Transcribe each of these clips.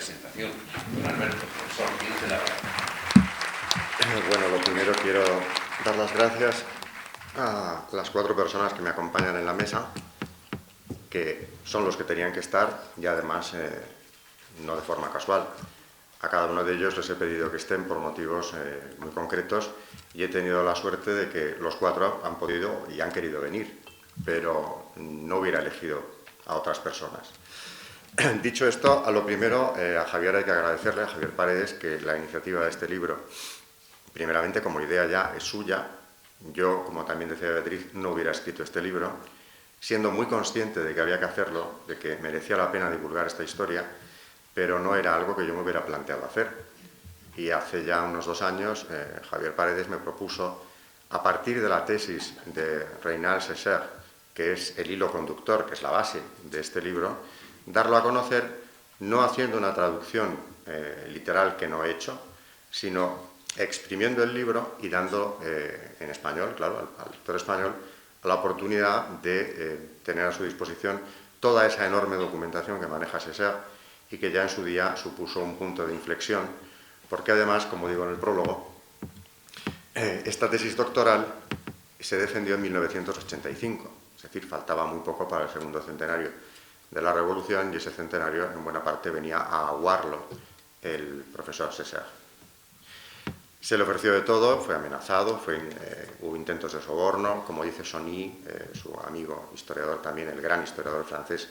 presentación. Don Alberto, profesor, tiene la palabra. Bueno, lo primero quiero dar las gracias a las 4 personas que me acompañan en la mesa, que son los que tenían que estar y además no de forma casual. A cada uno de ellos les he pedido que estén por motivos muy concretos y he tenido la suerte de que los 4 han podido y han querido venir, pero no hubiera elegido a otras personas. Dicho esto, a lo primero a Javier hay que agradecerle, a Javier Paredes, que la iniciativa de este libro, primeramente como idea ya es suya. Yo, como también decía Beatriz, no hubiera escrito este libro, siendo muy consciente de que había que hacerlo, de que merecía la pena divulgar esta historia, pero no era algo que yo me hubiera planteado hacer. Y hace ya unos 2 años, Javier Paredes me propuso, a partir de la tesis de Reynal Secher, que es el hilo conductor, que es la base de este libro, darlo a conocer, no haciendo una traducción literal que no he hecho, sino exprimiendo el libro y dando en español, claro, al lector español, la oportunidad de tener a su disposición toda esa enorme documentación que maneja Secher y que ya en su día supuso un punto de inflexión, porque además, como digo en el prólogo, esta tesis doctoral se defendió en 1985, es decir, faltaba muy poco para el segundo centenario de la Revolución y ese centenario en buena parte venía a aguarlo el profesor Secher. Se le ofreció de todo, fue amenazado, hubo intentos de soborno, como dice Sony, su amigo historiador también, el gran historiador francés,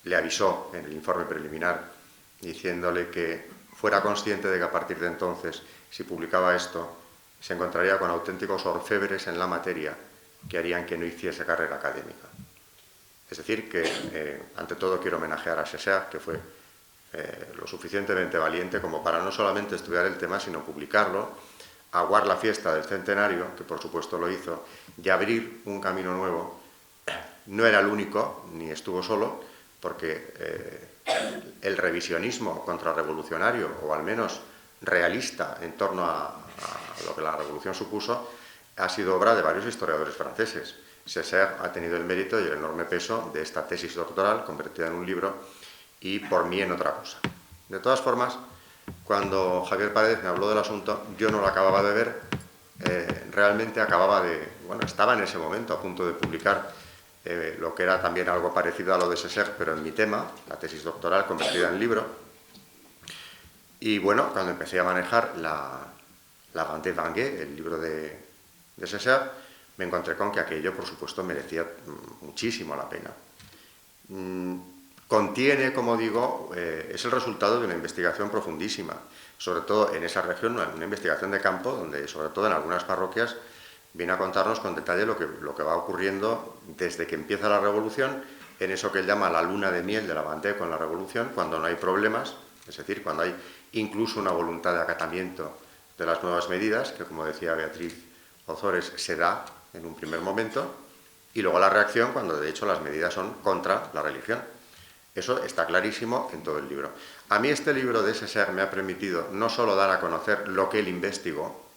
le avisó en el informe preliminar diciéndole que fuera consciente de que a partir de entonces, si publicaba esto, se encontraría con auténticos orfebres en la materia que harían que no hiciese carrera académica. Es decir, que ante todo quiero homenajear a Secher, que fue lo suficientemente valiente como para no solamente estudiar el tema, sino publicarlo, aguar la fiesta del centenario, que por supuesto lo hizo, y abrir un camino nuevo. No era el único, ni estuvo solo, porque el revisionismo contrarrevolucionario, o al menos realista en torno a lo que la revolución supuso, ha sido obra de varios historiadores franceses. Secher ha tenido el mérito y el enorme peso de esta tesis doctoral, convertida en un libro, y por mí en otra cosa. De todas formas, cuando Javier Paredes me habló del asunto, yo no lo acababa de ver, realmente estaba en ese momento a punto de publicar lo que era también algo parecido a lo de Secher, pero en mi tema, la tesis doctoral convertida en libro. Y bueno, cuando empecé a manejar la Vendée Vanguée, el libro de Secher, me encontré con que aquello, por supuesto, merecía muchísimo la pena. Contiene, como digo, es el resultado de una investigación profundísima, sobre todo en esa región, una investigación de campo, donde, sobre todo en algunas parroquias, viene a contarnos con detalle lo que va ocurriendo desde que empieza la Revolución, en eso que él llama la luna de miel de la Vendée con la Revolución, cuando no hay problemas, es decir, cuando hay incluso una voluntad de acatamiento de las nuevas medidas, que, como decía Beatriz Ozores, se da en un primer momento, y luego la reacción cuando de hecho las medidas son contra la religión. Eso está clarísimo en todo el libro. A mí este libro de Secher me ha permitido no solo dar a conocer lo que él investigó,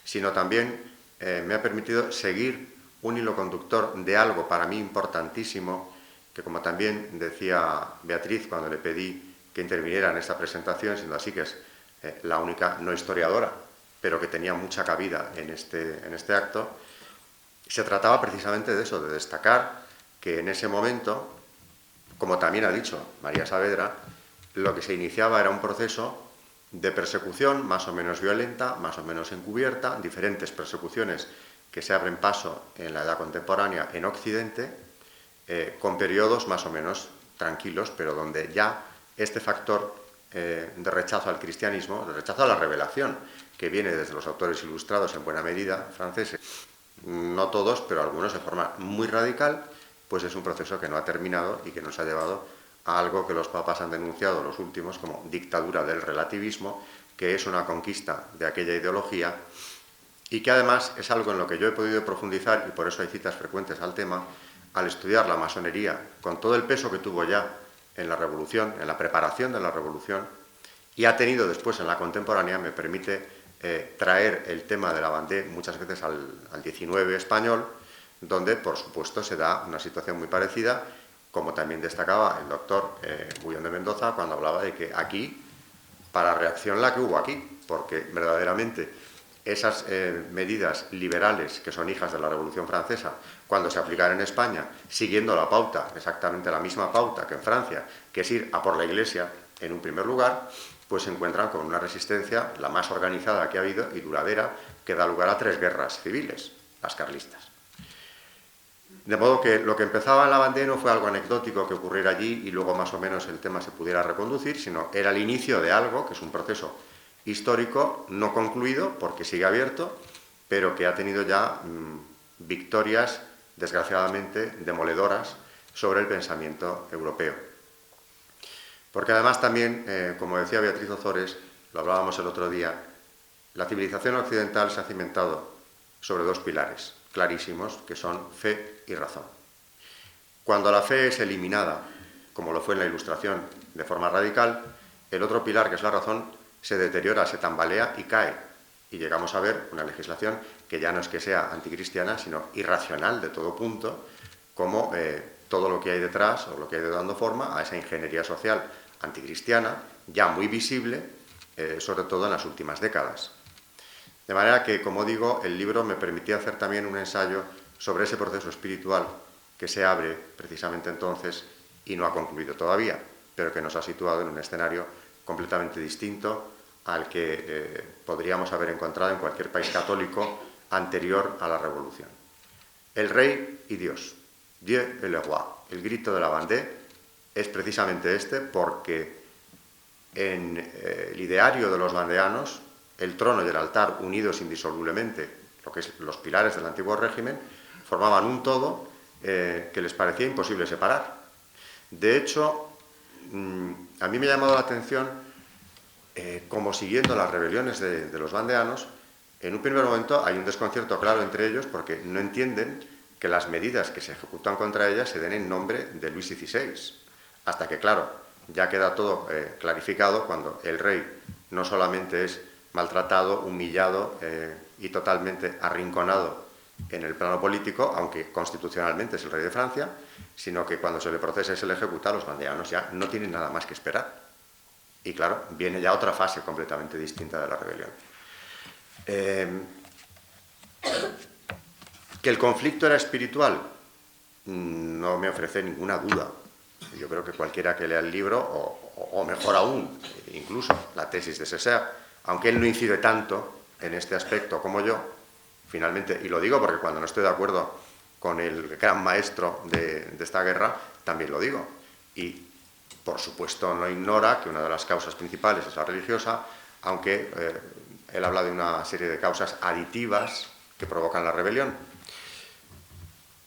sino también me ha permitido seguir un hilo conductor de algo para mí importantísimo, que, como también decía Beatriz cuando le pedí que interviniera en esta presentación, siendo así que es la única no historiadora, pero que tenía mucha cabida en este acto, se trataba precisamente de eso, de destacar que en ese momento, como también ha dicho María Saavedra, lo que se iniciaba era un proceso de persecución más o menos violenta, más o menos encubierta, diferentes persecuciones que se abren paso en la edad contemporánea en Occidente, con periodos más o menos tranquilos, pero donde ya este factor de rechazo al cristianismo, de rechazo a la revelación, que viene desde los autores ilustrados en buena medida franceses, no todos, pero algunos de forma muy radical, pues es un proceso que no ha terminado y que nos ha llevado a algo que los papas han denunciado, los últimos, como dictadura del relativismo, que es una conquista de aquella ideología y que además es algo en lo que yo he podido profundizar, y por eso hay citas frecuentes al tema, al estudiar la masonería, con todo el peso que tuvo ya en la Revolución, en la preparación de la Revolución, y ha tenido después en la contemporánea, me permite traer el tema de la Vendée muchas veces al XIX español, donde, por supuesto, se da una situación muy parecida como también destacaba el doctor Bullón de Mendoza cuando hablaba de que aquí, para reacción la que hubo aquí, porque verdaderamente esas medidas liberales que son hijas de la Revolución Francesa, cuando se aplicaron en España, siguiendo la pauta, exactamente la misma pauta que en Francia, que es ir a por la Iglesia en un primer lugar, pues se encuentran con una resistencia, la más organizada que ha habido y duradera, que da lugar a 3 guerras civiles, las carlistas. De modo que lo que empezaba en Lavandé no fue algo anecdótico que ocurriera allí y luego más o menos el tema se pudiera reconducir, sino era el inicio de algo que es un proceso histórico no concluido porque sigue abierto, pero que ha tenido ya victorias, desgraciadamente, demoledoras sobre el pensamiento europeo. Porque además también, como decía Beatriz Ozores, lo hablábamos el otro día, la civilización occidental se ha cimentado sobre 2 pilares clarísimos, que son fe y razón. Cuando la fe es eliminada, como lo fue en la Ilustración, de forma radical, el otro pilar, que es la razón, se deteriora, se tambalea y cae. Y llegamos a ver una legislación que ya no es que sea anticristiana, sino irracional de todo punto, como todo lo que hay detrás, o lo que ha ido dando forma a esa ingeniería social anticristiana, ya muy visible, sobre todo en las últimas décadas. De manera que, como digo, el libro me permitía hacer también un ensayo sobre ese proceso espiritual que se abre precisamente entonces y no ha concluido todavía, pero que nos ha situado en un escenario completamente distinto al que podríamos haber encontrado en cualquier país católico anterior a la Revolución. El rey y Dios, Dieu et le roi. El grito de Lavandé es precisamente este porque en el ideario de los vandeanos el trono y el altar unidos indisolublemente, lo que es los pilares del antiguo régimen, formaban un todo que les parecía imposible separar. De hecho, a mí me ha llamado la atención, como siguiendo las rebeliones de los vandeanos, en un primer momento hay un desconcierto claro entre ellos porque no entienden que las medidas que se ejecutan contra ellas se den en nombre de Luis XVI. Hasta que, claro, ya queda todo clarificado cuando el rey no solamente es maltratado, humillado y totalmente arrinconado en el plano político, aunque constitucionalmente es el rey de Francia, sino que cuando se le procesa y se le ejecuta, los vandeanos ya no tienen nada más que esperar. Y claro, viene ya otra fase completamente distinta de la rebelión. ¿Que el conflicto era espiritual? No me ofrece ninguna duda. Yo creo que cualquiera que lea el libro, o mejor aún, incluso la tesis de Césaire, aunque él no incide tanto en este aspecto como yo, finalmente, y lo digo porque cuando no estoy de acuerdo con el gran maestro de esta guerra, también lo digo. Y, por supuesto, no ignora que una de las causas principales es la religiosa, aunque él habla de una serie de causas aditivas que provocan la rebelión.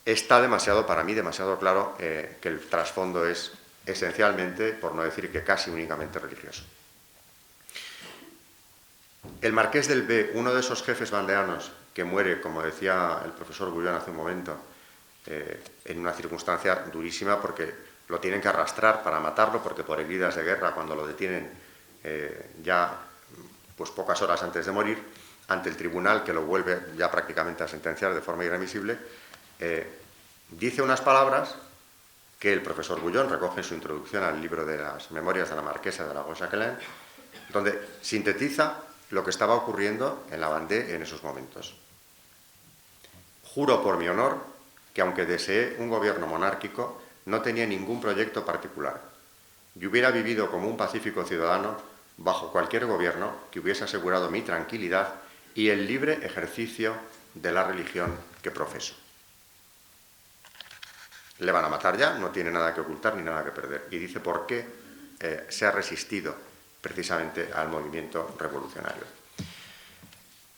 Está demasiado, para mí, demasiado claro que el trasfondo es esencialmente, por no decir que casi únicamente religioso. El marqués del B, uno de esos jefes vandeanos que muere, como decía el profesor Bullón hace un momento, en una circunstancia durísima porque lo tienen que arrastrar para matarlo, porque por heridas de guerra, cuando lo detienen ya pues pocas horas antes de morir, ante el tribunal que lo vuelve ya prácticamente a sentenciar de forma irremisible, dice unas palabras que el profesor Bullón recoge en su introducción al libro de las Memorias de la Marquesa de la Rochefoucauld, donde sintetiza lo que estaba ocurriendo en Lavandé en esos momentos. Juro por mi honor que aunque deseé un gobierno monárquico, no tenía ningún proyecto particular y hubiera vivido como un pacífico ciudadano bajo cualquier gobierno que hubiese asegurado mi tranquilidad y el libre ejercicio de la religión que profeso. Le van a matar ya, no tiene nada que ocultar ni nada que perder. Y dice por qué se ha resistido precisamente al movimiento revolucionario.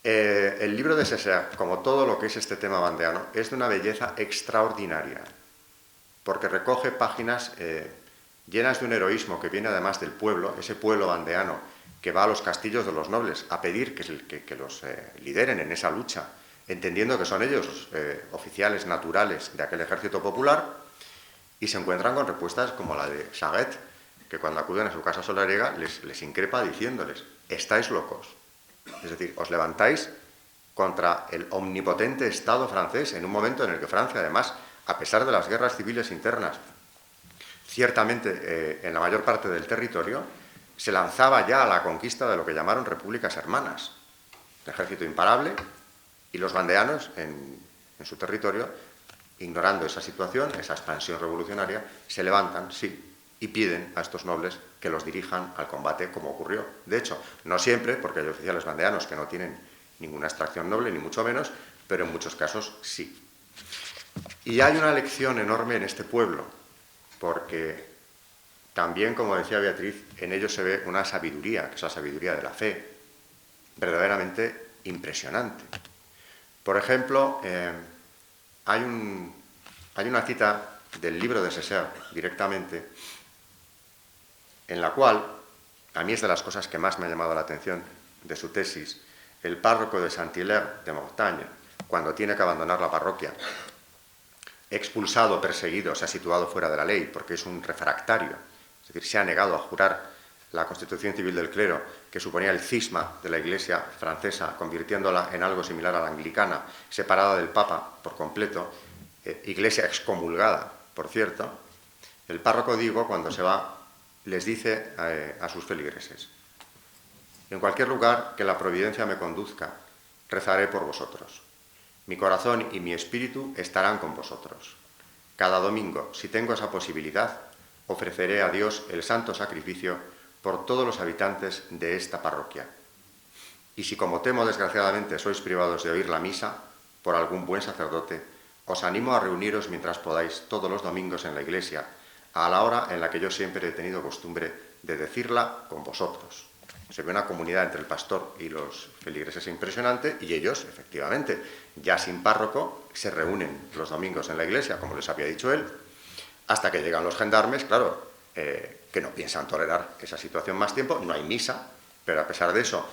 El libro de Césaire, como todo lo que es este tema vandeano, es de una belleza extraordinaria, porque recoge páginas llenas de un heroísmo que viene además del pueblo, ese pueblo vandeano que va a los castillos de los nobles a pedir que los lideren en esa lucha, entendiendo que son ellos los oficiales naturales de aquel ejército popular, y se encuentran con respuestas como la de Chaguet, que cuando acuden a su casa solariega les increpa diciéndoles: estáis locos. Es decir, os levantáis contra el omnipotente Estado francés en un momento en el que Francia, además, a pesar de las guerras civiles internas, ciertamente en la mayor parte del territorio, se lanzaba ya a la conquista de lo que llamaron repúblicas hermanas. Un ejército imparable y los vandeanos en su territorio, ignorando esa situación, esa expansión revolucionaria, se levantan, sí, y piden a estos nobles que los dirijan al combate, como ocurrió. De hecho, no siempre, porque hay oficiales vandeanos que no tienen ninguna extracción noble, ni mucho menos, pero en muchos casos sí. Y hay una lección enorme en este pueblo, porque también, como decía Beatriz, en ellos se ve una sabiduría, que es la sabiduría de la fe, verdaderamente impresionante. Por ejemplo, hay una cita del libro de Césaire, directamente, en la cual, a mí es de las cosas que más me ha llamado la atención de su tesis, el párroco de Saint-Hilaire de Mortagne, cuando tiene que abandonar la parroquia, expulsado, perseguido, se ha situado fuera de la ley porque es un refractario, es decir, se ha negado a jurar la Constitución Civil del Clero, que suponía el cisma de la Iglesia francesa, convirtiéndola en algo similar a la anglicana, separada del Papa por completo, Iglesia excomulgada, por cierto. El párroco Diego, cuando se va, les dice a sus feligreses: en cualquier lugar que la providencia me conduzca, rezaré por vosotros. Mi corazón y mi espíritu estarán con vosotros. Cada domingo, si tengo esa posibilidad, ofreceré a Dios el santo sacrificio por todos los habitantes de esta parroquia. Y si, como temo desgraciadamente, sois privados de oír la misa por algún buen sacerdote, os animo a reuniros mientras podáis todos los domingos en la iglesia, a la hora en la que yo siempre he tenido costumbre de decirla con vosotros. Se ve una comunidad entre el pastor y los feligreses impresionante, y ellos, efectivamente, ya sin párroco, se reúnen los domingos en la iglesia, como les había dicho él, hasta que llegan los gendarmes, claro, que no piensan tolerar esa situación más tiempo, no hay misa, pero a pesar de eso,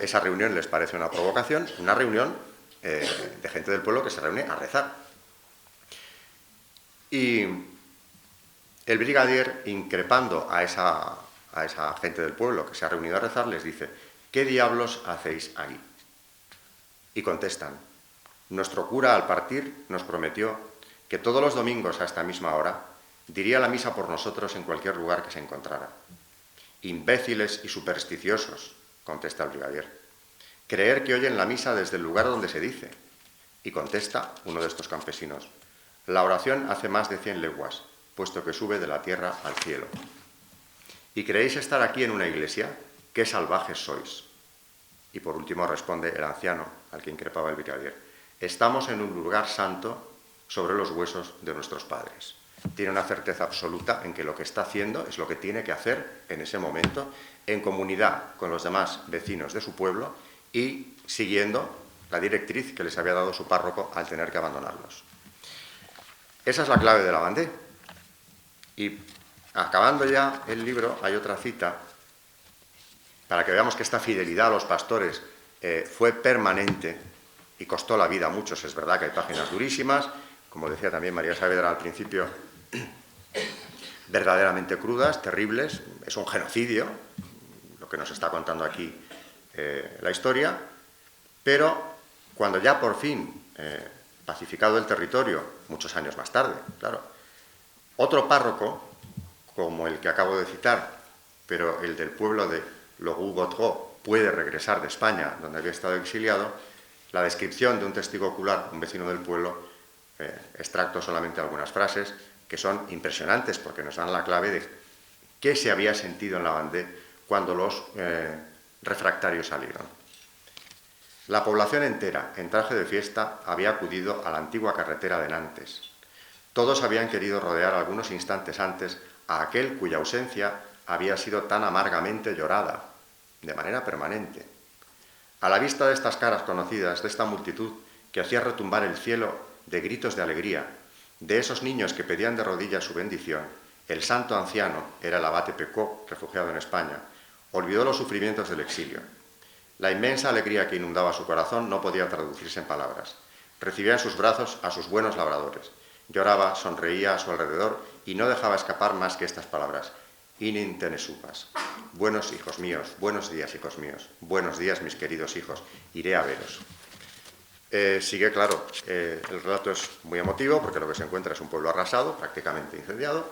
esa reunión les parece una provocación, una reunión de gente del pueblo que se reúne a rezar. Y el brigadier, increpando a esa gente del pueblo que se ha reunido a rezar, les dice: ¿qué diablos hacéis ahí? Y contestan: nuestro cura al partir nos prometió que todos los domingos a esta misma hora diría la misa por nosotros en cualquier lugar que se encontrara. Imbéciles y supersticiosos, contesta el brigadier. Creer que oyen la misa desde el lugar donde se dice. Y contesta uno de estos campesinos: la oración hace más de 100 leguas, puesto que sube de la tierra al cielo. ¿Y creéis estar aquí en una iglesia? ¡Qué salvajes sois! Y por último responde el anciano, al que increpaba el brigadier: estamos en un lugar santo sobre los huesos de nuestros padres. Tiene una certeza absoluta en que lo que está haciendo es lo que tiene que hacer en ese momento, en comunidad con los demás vecinos de su pueblo y siguiendo la directriz que les había dado su párroco al tener que abandonarlos. Esa es la clave de la Vendée. Y acabando ya el libro, hay otra cita para que veamos que esta fidelidad a los pastores fue permanente y costó la vida a muchos. Es verdad que hay páginas durísimas, como decía también María Saavedra al principio, verdaderamente crudas, terribles. Es un genocidio lo que nos está contando aquí la historia, pero cuando ya por fin, pacificado el territorio, muchos años más tarde, claro, otro párroco, como el que acabo de citar, pero el del pueblo de Logout-Gautreau, puede regresar de España, donde había estado exiliado, la descripción de un testigo ocular, un vecino del pueblo, extracto solamente algunas frases, que son impresionantes porque nos dan la clave de qué se había sentido en la Vendée cuando los refractarios salieron. La población entera, en traje de fiesta, había acudido a la antigua carretera de Nantes. Todos habían querido rodear algunos instantes antes a aquel cuya ausencia había sido tan amargamente llorada, de manera permanente. A la vista de estas caras conocidas, de esta multitud que hacía retumbar el cielo de gritos de alegría, de esos niños que pedían de rodillas su bendición, el santo anciano, era el abate Pecot, refugiado en España, olvidó los sufrimientos del exilio. La inmensa alegría que inundaba su corazón no podía traducirse en palabras. Recibía en sus brazos a sus buenos labradores. Lloraba, sonreía a su alrededor y no dejaba escapar más que estas palabras: Inin tenesupas. Buenos hijos míos, buenos días, hijos míos, buenos días, mis queridos hijos, iré a veros. Sigue, claro, el relato es muy emotivo porque lo que se encuentra es un pueblo arrasado, prácticamente incendiado,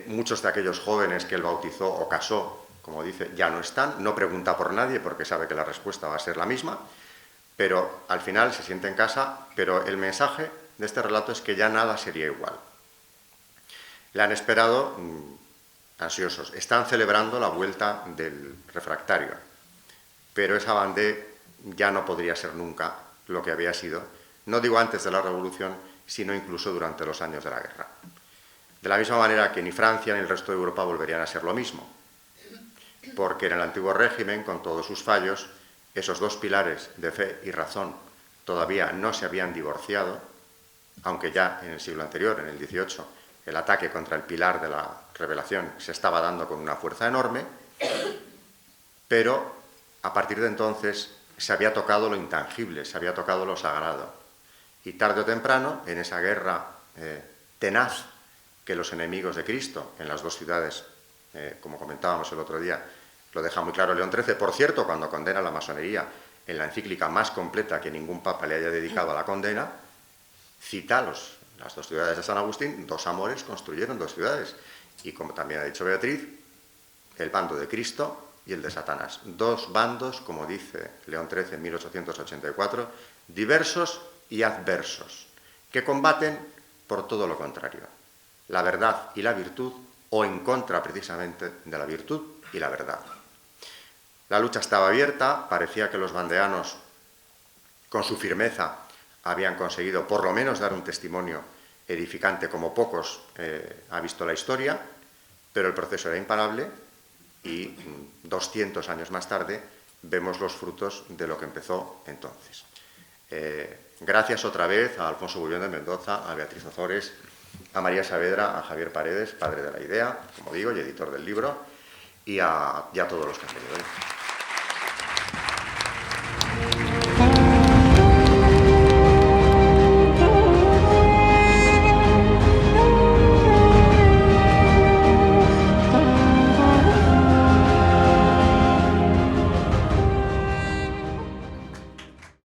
Muchos de aquellos jóvenes que él bautizó o casó, como dice, ya no están, no pregunta por nadie porque sabe que la respuesta va a ser la misma, pero al final se siente en casa, pero el mensaje de este relato es que ya nada sería igual. Le han esperado ansiosos, están celebrando la vuelta del refractario, pero esa Vendée ya no podría ser nunca lo que había sido, no digo antes de la Revolución, sino incluso durante los años de la guerra. De la misma manera que ni Francia ni el resto de Europa volverían a ser lo mismo, porque en el antiguo régimen, con todos sus fallos, esos dos pilares de fe y razón todavía no se habían divorciado, aunque ya en el siglo anterior, en el XVIII, el ataque contra el pilar de la revelación se estaba dando con una fuerza enorme, pero a partir de entonces se había tocado lo intangible, se había tocado lo sagrado. Y tarde o temprano, en esa guerra tenaz que los enemigos de Cristo en las dos ciudades, como comentábamos el otro día, lo deja muy claro León XIII, por cierto, cuando condena la masonería en la encíclica más completa que ningún papa le haya dedicado a la condena, cita las dos ciudades de San Agustín, dos amores construyeron dos ciudades, y como también ha dicho Beatriz, el bando de Cristo y el de Satanás. Dos bandos, como dice León XIII en 1884, diversos y adversos, que combaten por todo lo contrario, la verdad y la virtud, o en contra precisamente de la virtud y la verdad. La lucha estaba abierta, parecía que los vandeanos, con su firmeza, habían conseguido por lo menos dar un testimonio edificante como pocos ha visto la historia, pero el proceso era imparable y 200 años más tarde vemos los frutos de lo que empezó entonces. Gracias otra vez a Alfonso Bullón de Mendoza, a Beatriz Ozores, a María Saavedra, a Javier Paredes, padre de la idea, como digo, y editor del libro, y a todos los que han venido.